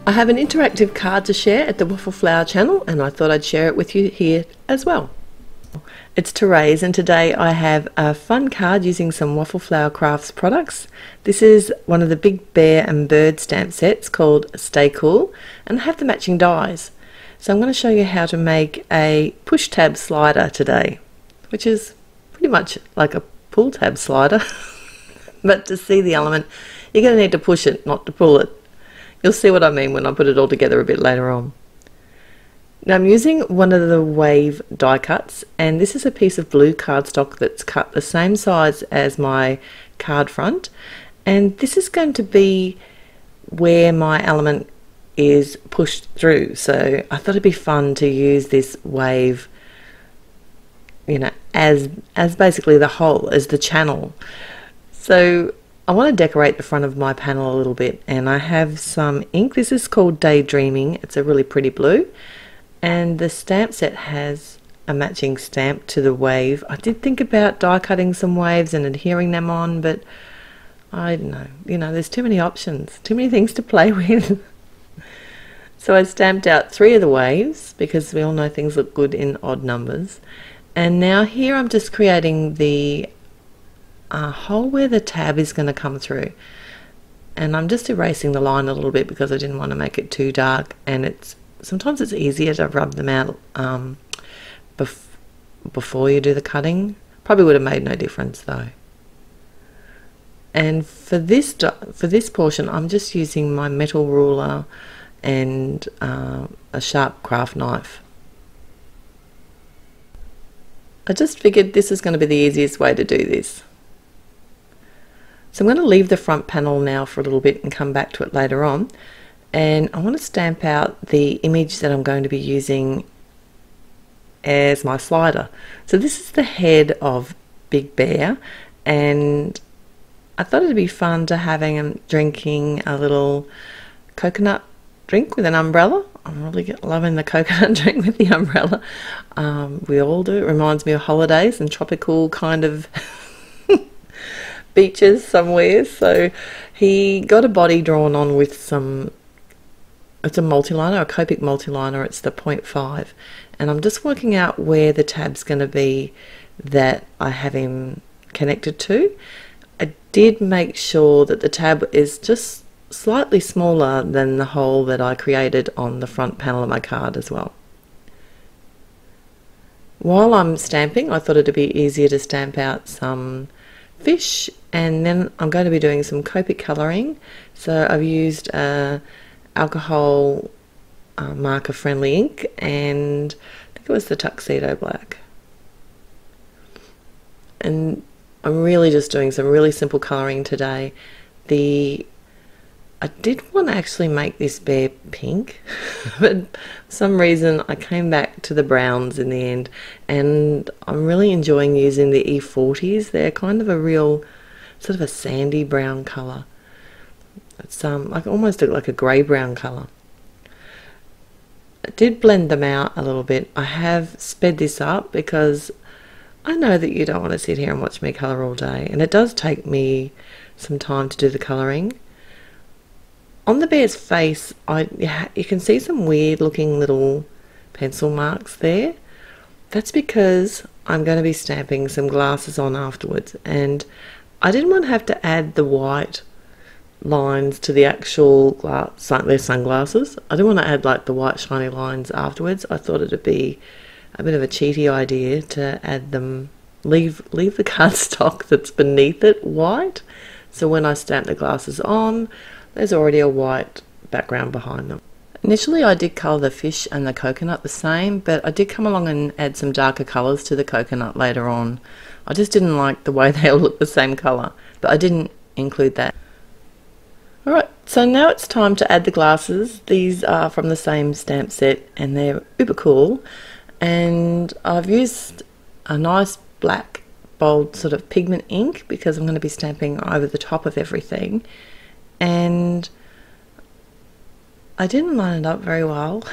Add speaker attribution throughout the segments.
Speaker 1: I have an interactive card to share at the Waffle Flower Channel, and I thought I'd share it with you here as well. It's Therese, and today I have a fun card using some Waffle Flower Crafts products. This is one of the Big Bear and Bird stamp sets called Stay Cool, and I have the matching dies. So I'm going to show you how to make a push tab slider today, which is pretty much like a pull tab slider. But to see the element, you're going to need to push it, not to pull it. You'll see what I mean when I put it all together a bit later on. Now I'm using one of the wave die cuts, and this is a piece of blue cardstock that's cut the same size as my card front, and this is going to be where my element is pushed through. So I thought it'd be fun to use this wave, you know, as basically the hole, as the channel. So I want to decorate the front of my panel a little bit, and I have some ink. This is called Daydreaming. It's a really pretty blue, and the stamp set has a matching stamp to the wave. I did think about die cutting some waves and adhering them on, but I don't know, you know, there's too many options, too many things to play with. So I stamped out 3 of the waves because we all know things look good in odd numbers, and now here I'm just creating the hole where the tab is going to come through, and I'm just erasing the line a little bit because I didn't want to make it too dark, and sometimes it's easier to rub them out before you do the cutting. Probably would have made no difference though. And for this portion I'm just using my metal ruler and a sharp craft knife. I just figured this is going to be the easiest way to do this. So I'm going to leave the front panel now for a little bit and come back to it later on, and I want to stamp out the image that I'm going to be using as my slider. So this is the head of Big Bear, and I thought it'd be fun to having him drinking a little coconut drink with an umbrella. I'm really loving the coconut drink with the umbrella. We all do. It reminds me of holidays and tropical kind of beaches somewhere. So he got a body drawn on with some, it's a multiliner, a Copic multiliner. It's the 0.5, and I'm just working out where the tab's going to be that I have him connected to. I did make sure that the tab is just slightly smaller than the hole that I created on the front panel of my card as well. While I'm stamping, I thought it'd be easier to stamp out some fish, and then I'm going to be doing some Copic colouring. So I've used alcohol marker friendly ink, and I think it was the Tuxedo Black, and I'm really just doing some really simple colouring today. I did want to actually make this bear pink, but for some reason I came back to the browns in the end, and I'm really enjoying using the E40s. They're kind of a real sort of a sandy brown colour. It's like almost like a grey brown colour. I did blend them out a little bit. I have sped this up because I know that you don't want to sit here and watch me colour all day, and it does take me some time to do the colouring. On the bear's face, you can see some weird looking little pencil marks there. That's because I'm going to be stamping some glasses on afterwards, and I didn't want to have to add the white lines to the actual their sunglasses. I didn't want to add like the white shiny lines afterwards. I thought it'd be a bit of a cheaty idea to add them, leave the cardstock that's beneath it white, so when I stamp the glasses on, there's already a white background behind them. Initially I did colour the fish and the coconut the same, but I did come along and add some darker colours to the coconut later on. I just didn't like the way they all look the same colour, but I didn't include that. Alright, so now it's time to add the glasses. These are from the same stamp set, and they're uber cool, and I've used a nice black bold sort of pigment ink because I'm going to be stamping over the top of everything. And I didn't line it up very well.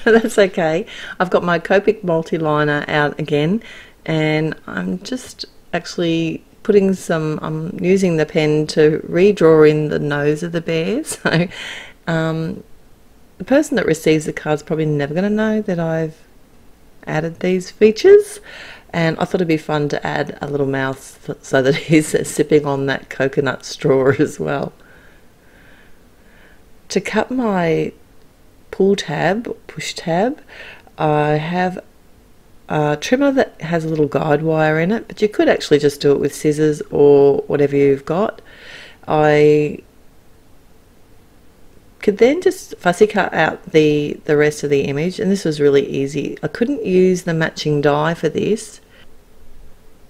Speaker 1: That's okay. I've got my Copic multi-liner out again, and I'm just actually putting some, I'm using the pen to redraw in the nose of the bear. So The person that receives the card's probably never going to know that I've added these features, and I thought it'd be fun to add a little mouth so that he's sipping on that coconut straw as well. To cut my pull tab, push tab, I have a trimmer that has a little guide wire in it, but you could actually just do it with scissors or whatever you've got. I could then just fussy cut out the rest of the image, and this was really easy. I couldn't use the matching die for this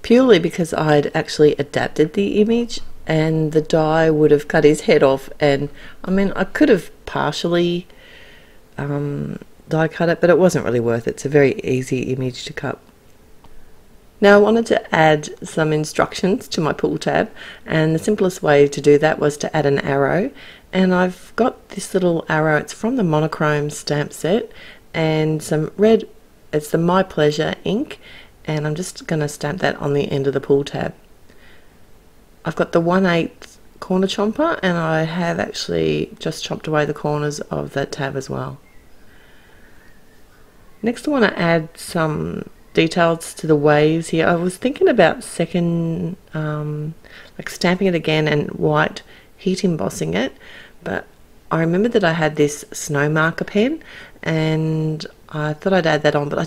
Speaker 1: purely because I'd actually adapted the image and the die would have cut his head off, and I mean I could have partially die cut it, but it wasn't really worth it. It's a very easy image to cut. Now I wanted to add some instructions to my pull tab, and the simplest way to do that was to add an arrow, and I've got this little arrow. It's from the monochrome stamp set, and some red, it's the My Pleasure ink, and I'm just going to stamp that on the end of the pull tab. I've got the 1/8 corner chomper, and I have actually just chopped away the corners of that tab as well. Next I want to add some details to the waves here. I was thinking about like stamping it again and white heat embossing it, but I remembered that I had this snow marker pen and I thought I'd add that on, but I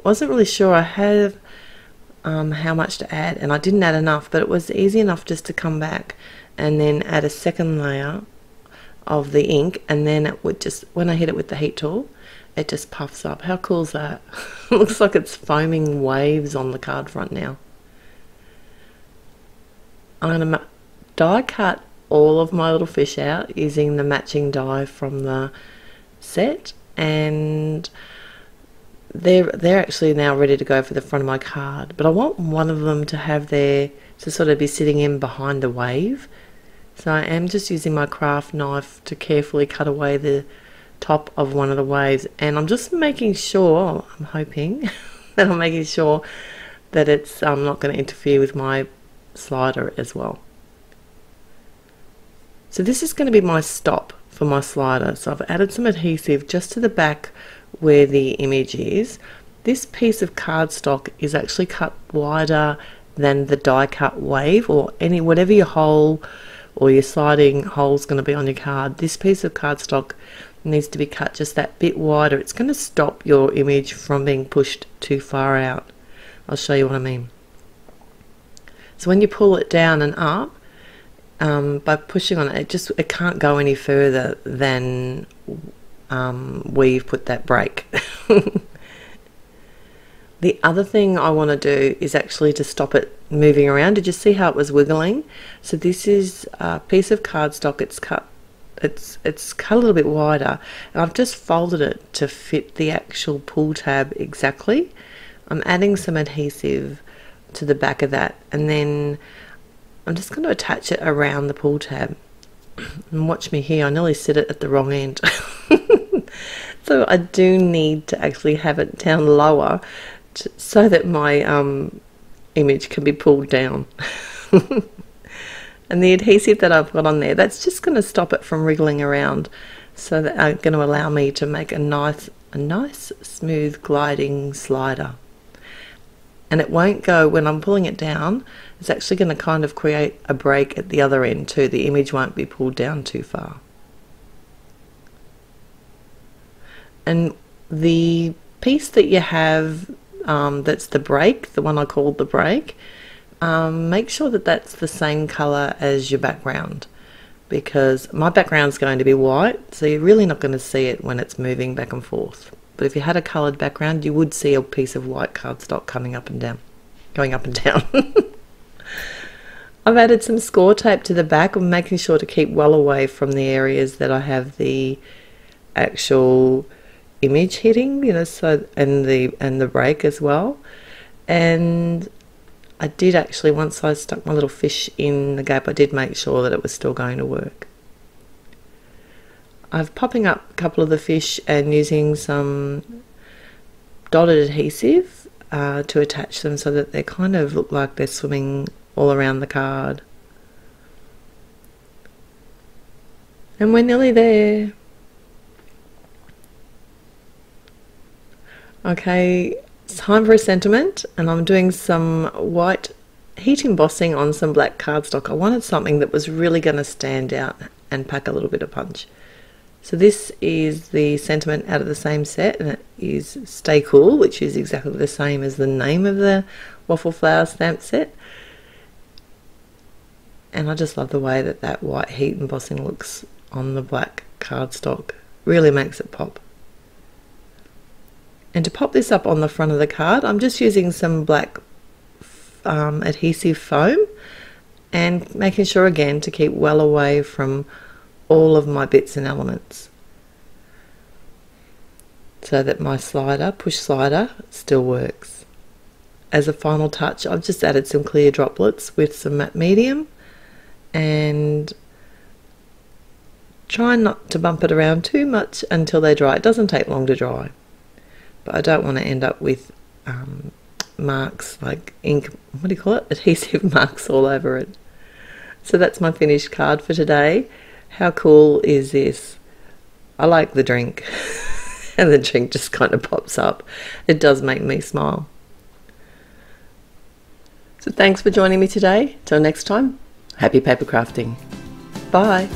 Speaker 1: wasn't really sure I had how much to add, and I didn't add enough, but it was easy enough just to come back and then add a second layer of the ink, and then it would just, when I hit it with the heat tool, it just puffs up. How cool is that? It looks like it's foaming waves on the card front now. I'm going to die cut all of my little fish out using the matching die from the set, and they're actually now ready to go for the front of my card, but I want one of them to sort of be sitting in behind the wave. So I am just using my craft knife to carefully cut away the top of one of the waves, and I'm just making sure, I'm hoping that I'm making sure that it's not going to interfere with my slider as well. So this is going to be my stop for my slider. So I've added some adhesive just to the back where the image is. This piece of cardstock is actually cut wider than the die cut wave, or whatever your hole or your sliding hole is going to be on your card. This piece of cardstock needs to be cut just that bit wider. It's going to stop your image from being pushed too far out. I'll show you what I mean. So when you pull it down and up, by pushing on it, it can't go any further than we've put that break. The other thing I want to do is actually to stop it moving around. Did you see how it was wiggling? So this is a piece of cardstock. It's cut a little bit wider, and I've just folded it to fit the actual pull tab exactly. I'm adding some adhesive to the back of that, and then I'm just going to attach it around the pull tab. And watch me here, I nearly set it at the wrong end. So I do need to actually have it down lower so that my image can be pulled down. And the adhesive that I've got on there, that's just going to stop it from wriggling around, so that it's going to allow me to make a nice smooth gliding slider. And it won't go, when I'm pulling it down, it's actually going to kind of create a break at the other end too. The image won't be pulled down too far. And the piece that you have, that's the break, the one I called the break, make sure that that's the same color as your background, because my background's going to be white, so you're really not going to see it when it's moving back and forth. But if you had a colored background, you would see a piece of white cardstock coming up and down, going up and down. I've added some score tape to the back. I'm making sure to keep well away from the areas that I have the actual image hitting, you know, so and the break as well. And I did actually, once I stuck my little fish in the gap, I did make sure that it was still going to work. I'm popping up a couple of the fish and using some dotted adhesive to attach them so that they kind of look like they're swimming all around the card. And we're nearly there. Okay, it's time for a sentiment, and I'm doing some white heat embossing on some black cardstock. I wanted something that was really going to stand out and pack a little bit of punch. So this is the sentiment out of the same set, and it is Stay Cool, which is exactly the same as the name of the Waffle Flower stamp set. And I just love the way that that white heat embossing looks on the black cardstock. Really makes it pop. And to pop this up on the front of the card, I'm just using some black adhesive foam and making sure again to keep well away from all of my bits and elements, so that my slider, push slider, still works. As a final touch, I've just added some clear droplets with some matte medium, and try not to bump it around too much until they dry. It doesn't take long to dry, but I don't want to end up with marks like ink, what do you call it, adhesive marks all over it. So that's my finished card for today. How cool is this? I like the drink and the drink just kind of pops up. It does make me smile. So thanks for joining me today. Till next time, happy paper crafting. Bye.